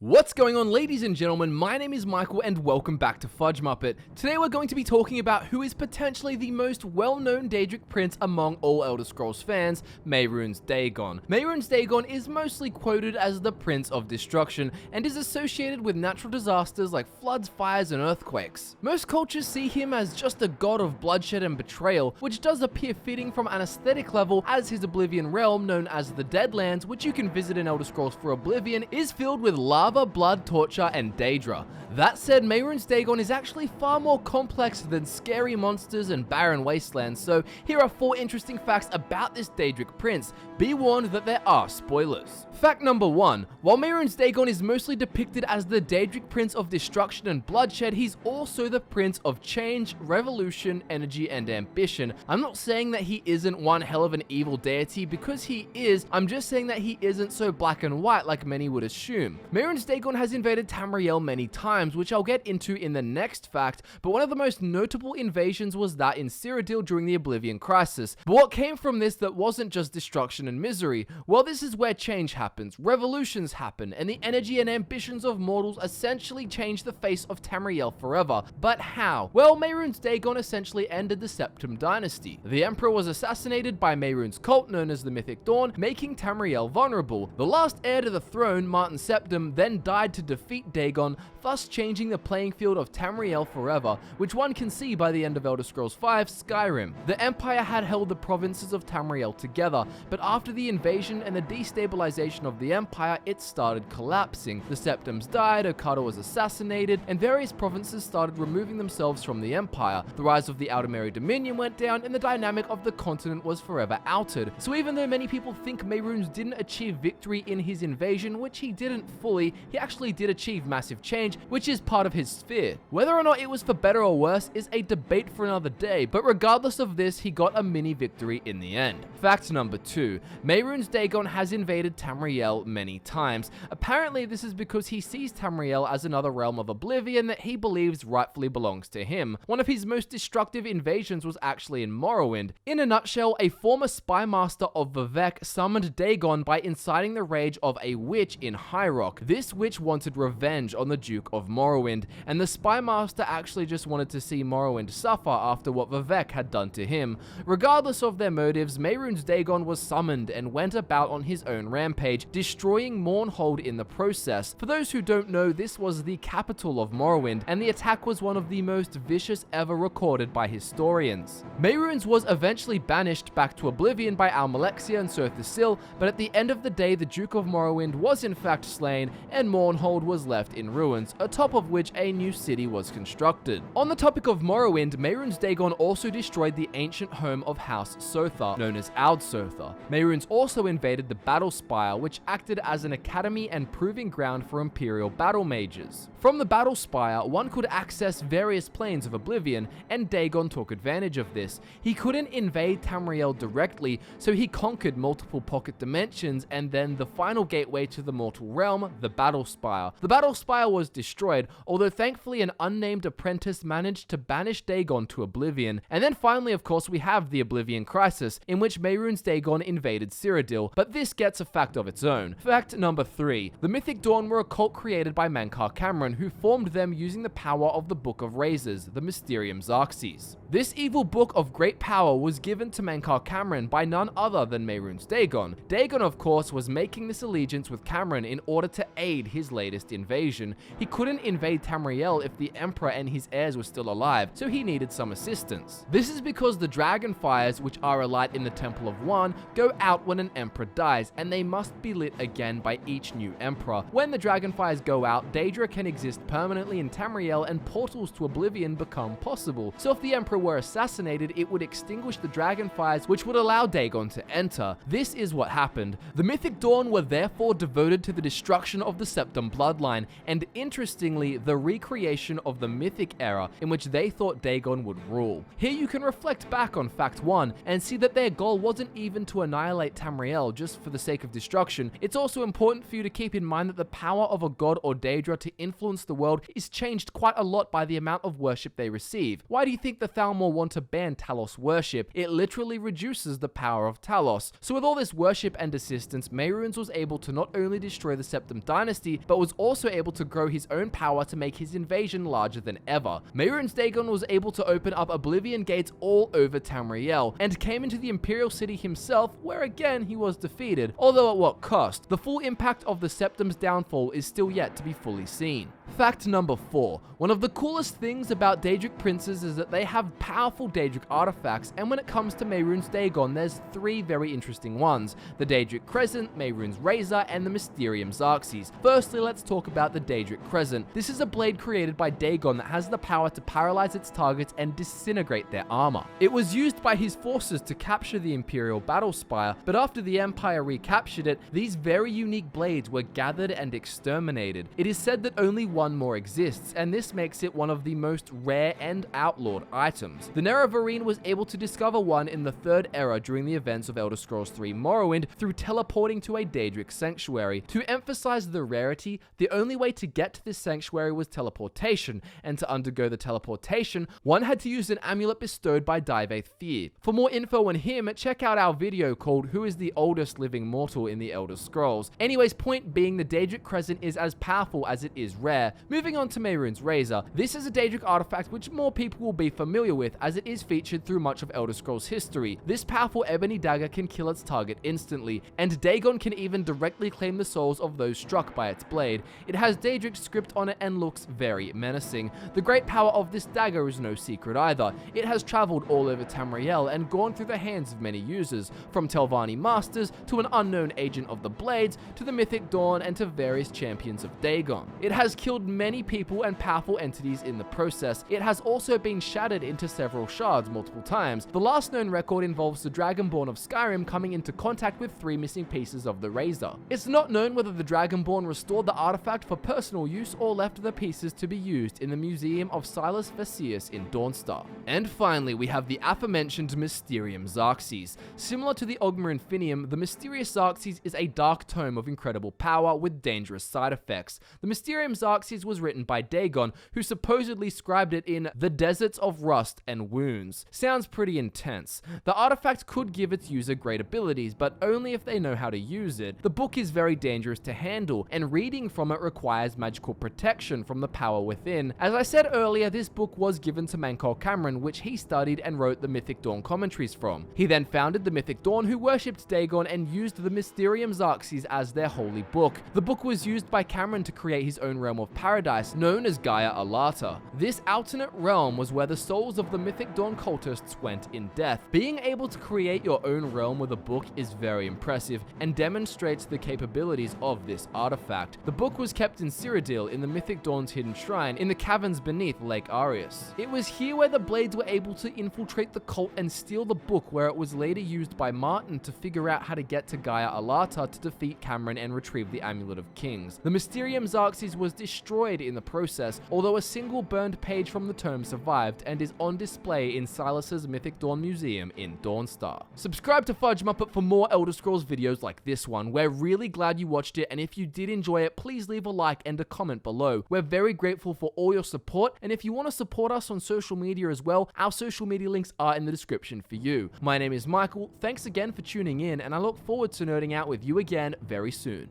What's going on, ladies and gentlemen? My name is Michael and welcome back to FudgeMuppet. Today we're going to be talking about who is potentially the most well-known Daedric Prince among all Elder Scrolls fans, Mehrunes Dagon. Mehrunes Dagon is mostly quoted as the Prince of Destruction and is associated with natural disasters like floods, fires, and earthquakes. Most cultures see him as just a god of bloodshed and betrayal, which does appear fitting from an aesthetic level, as his Oblivion realm, known as the Deadlands, which you can visit in Elder Scrolls for Oblivion, is filled with lava, blood, torture, and Daedra. That said, Mehrunes Dagon is actually far more complex than scary monsters and barren wastelands, so here are 4 interesting facts about this Daedric Prince. Be warned that there are spoilers. Fact number 1. While Mehrunes Dagon is mostly depicted as the Daedric Prince of Destruction and Bloodshed, he's also the Prince of Change, Revolution, Energy, and Ambition. I'm not saying that he isn't one hell of an evil deity, because he is. I'm just saying that he isn't so black and white like many would assume. Mehrunes Dagon has invaded Tamriel many times, which I'll get into in the next fact, but one of the most notable invasions was that in Cyrodiil during the Oblivion Crisis. But what came from this that wasn't just destruction and misery? Well, this is where change happens, revolutions happen, and the energy and ambitions of mortals essentially change the face of Tamriel forever. But how? Well, Mehrunes Dagon essentially ended the Septim dynasty. The Emperor was assassinated by Mehrunes' cult, known as the Mythic Dawn, making Tamriel vulnerable. The last heir to the throne, Martin Septim, then died to defeat Dagon, thus changing the playing field of Tamriel forever, which one can see by the end of Elder Scrolls V, Skyrim. The Empire had held the provinces of Tamriel together, but after the invasion and the destabilization of the Empire, it started collapsing. The Septims died, Okada was assassinated, and various provinces started removing themselves from the Empire. The rise of the Outermere Dominion went down, and the dynamic of the continent was forever altered. So even though many people think Mehrunes didn't achieve victory in his invasion, which he didn't fully, he actually did achieve massive change, which is part of his sphere. Whether or not it was for better or worse is a debate for another day, but regardless of this, he got a mini victory in the end. Fact number 2. Mehrunes Dagon has invaded Tamriel many times. Apparently, this is because he sees Tamriel as another realm of Oblivion that he believes rightfully belongs to him. One of his most destructive invasions was actually in Morrowind. In a nutshell, a former spy master of Vivec summoned Dagon by inciting the rage of a witch in High Rock. This witch wanted revenge on the Duke of Morrowind, and the spy master actually just wanted to see Morrowind suffer after what Vivec had done to him. Regardless of their motives, Mehrunes Dagon was summoned and went about on his own rampage, destroying Mournhold in the process. For those who don't know, this was the capital of Morrowind, and the attack was one of the most vicious ever recorded by historians. Mehrunes was eventually banished back to Oblivion by Almalexia and Sir Thassil, but at the end of the day, the Duke of Morrowind was in fact slain, and Mournhold was left in ruins, atop of which a new city was constructed. On the topic of Morrowind, Mehrunes Dagon also destroyed the ancient home of House Sotha, known as Ald-Sotha. Mehrunes also invaded the Battle Spire, which acted as an academy and proving ground for Imperial battle mages. From the Battle Spire, one could access various planes of Oblivion, and Dagon took advantage of this. He couldn't invade Tamriel directly, so he conquered multiple pocket dimensions, and then the final gateway to the mortal realm, the Battle Spire. The Battle Spire was destroyed, although thankfully an unnamed apprentice managed to banish Dagon to Oblivion. And then finally, of course, we have the Oblivion Crisis, in which Mehrunes Dagon invaded Cyrodiil, but this gets a fact of its own. Fact number 3. The Mythic Dawn were a cult created by Mankar Camoran, who formed them using the power of the Book of Razors, the Mysterium Xarxes. This evil book of great power was given to Mankar Camoran by none other than Mehrunes Dagon. Dagon, of course, was making this allegiance with Camoran in order to aid his latest invasion. He couldn't invade Tamriel if the Emperor and his heirs were still alive, so he needed some assistance. This is because the dragon fires, which are alight in the Temple of One, go out when an Emperor dies, and they must be lit again by each new Emperor. When the dragon fires go out, Daedra can exist permanently in Tamriel, and portals to Oblivion become possible. So if the Emperor were assassinated, it would extinguish the dragon fires, which would allow Dagon to enter. This is what happened. The Mythic Dawn were therefore devoted to the destruction of the Septim bloodline, and interestingly, interestingly, the recreation of the mythic era in which they thought Dagon would rule. Here you can reflect back on Fact 1 and see that their goal wasn't even to annihilate Tamriel just for the sake of destruction. It's also important for you to keep in mind that the power of a god or Daedra to influence the world is changed quite a lot by the amount of worship they receive. Why do you think the Thalmor want to ban Talos worship? It literally reduces the power of Talos. So with all this worship and assistance, Mehrunes was able to not only destroy the Septim dynasty, but was also able to grow his own power to make his invasion larger than ever. Mehrunes Dagon was able to open up Oblivion gates all over Tamriel, and came into the Imperial City himself, where again he was defeated, although at what cost? The full impact of the Septim's downfall is still yet to be fully seen. Fact number 4. One of the coolest things about Daedric princes is that they have powerful Daedric artifacts, and when it comes to Mehrunes Dagon, there's 3 very interesting ones: the Daedric Crescent, Mehrunes Razor, and the Mysterium Xarxes. Firstly, let's talk about the Daedric Crescent. This is a blade created by Dagon that has the power to paralyze its targets and disintegrate their armor. It was used by his forces to capture the Imperial Battle Spire, but after the Empire recaptured it, these very unique blades were gathered and exterminated. It is said that only one more exists, and this makes it one of the most rare and outlawed items. The Nerevarine was able to discover one in the 3rd era during the events of Elder Scrolls III Morrowind through teleporting to a Daedric sanctuary. To emphasize the rarity, the only way to get to this sanctuary was teleportation, and to undergo the teleportation, one had to use an amulet bestowed by Divaith Fear. For more info on him, check out our video called Who is the Oldest Living Mortal in the Elder Scrolls. Anyways, point being, the Daedric Crescent is as powerful as it is rare. Moving on to Mehrunes Razor, this is a Daedric artifact which more people will be familiar with, as it is featured through much of Elder Scrolls history. This powerful ebony dagger can kill its target instantly, and Dagon can even directly claim the souls of those struck by its blade. It has Daedric script on it and looks very menacing. The great power of this dagger is no secret either. It has traveled all over Tamriel and gone through the hands of many users, from Telvanni masters to an unknown agent of the Blades to the Mythic Dawn and to various champions of Dagon. It has killed many people and powerful entities in the process. It has also been shattered into several shards multiple times. The last known record involves the Dragonborn of Skyrim coming into contact with 3 missing pieces of the Razor. It's not known whether the Dragonborn restored the artifact for personal use or left the pieces to be used in the Museum of Silas Vasius in Dawnstar. And finally, we have the aforementioned Mysterium Xarxes. Similar to the Ogmar Infinium, the Mysterious Xarxes is a dark tome of incredible power with dangerous side effects. The Mysterium Xarxes was written by Dagon, who supposedly scribed it in the Deserts of Rust and Wounds. Sounds pretty intense. The artifact could give its user great abilities, but only if they know how to use it. The book is very dangerous to handle, and reading from it requires magical protection from the power within. As I said earlier, this book was given to Mancol Cameron, which he studied and wrote the Mythic Dawn commentaries from. He then founded the Mythic Dawn, who worshipped Dagon and used the Mysterium Xarxes as their holy book. The book was used by Cameron to create his own realm of paradise, known as Gaia Alata. This alternate realm was where the souls of the Mythic Dawn cultists went in death. Being able to create your own realm with a book is very impressive, and demonstrates the capabilities of this artifact. The book was kept in Cyrodiil in the Mythic Dawn's hidden shrine, in the caverns beneath Lake Arius. It was here where the Blades were able to infiltrate the cult and steal the book, where it was later used by Martin to figure out how to get to Gaia Alata to defeat Cameron and retrieve the Amulet of Kings. The Mysterium Xarxes was destroyed in the process, although a single burned page from the tome survived and is on display in Silas's Mythic Dawn Museum in Dawnstar. Subscribe to FudgeMuppet for more Elder Scrolls videos like this one. We're really glad you watched it, and if you did enjoy it, please leave a like and a comment below. We're very grateful for all your support, and if you want to support us on social media as well, our social media links are in the description for you. My name is Michael, thanks again for tuning in, and I look forward to nerding out with you again very soon.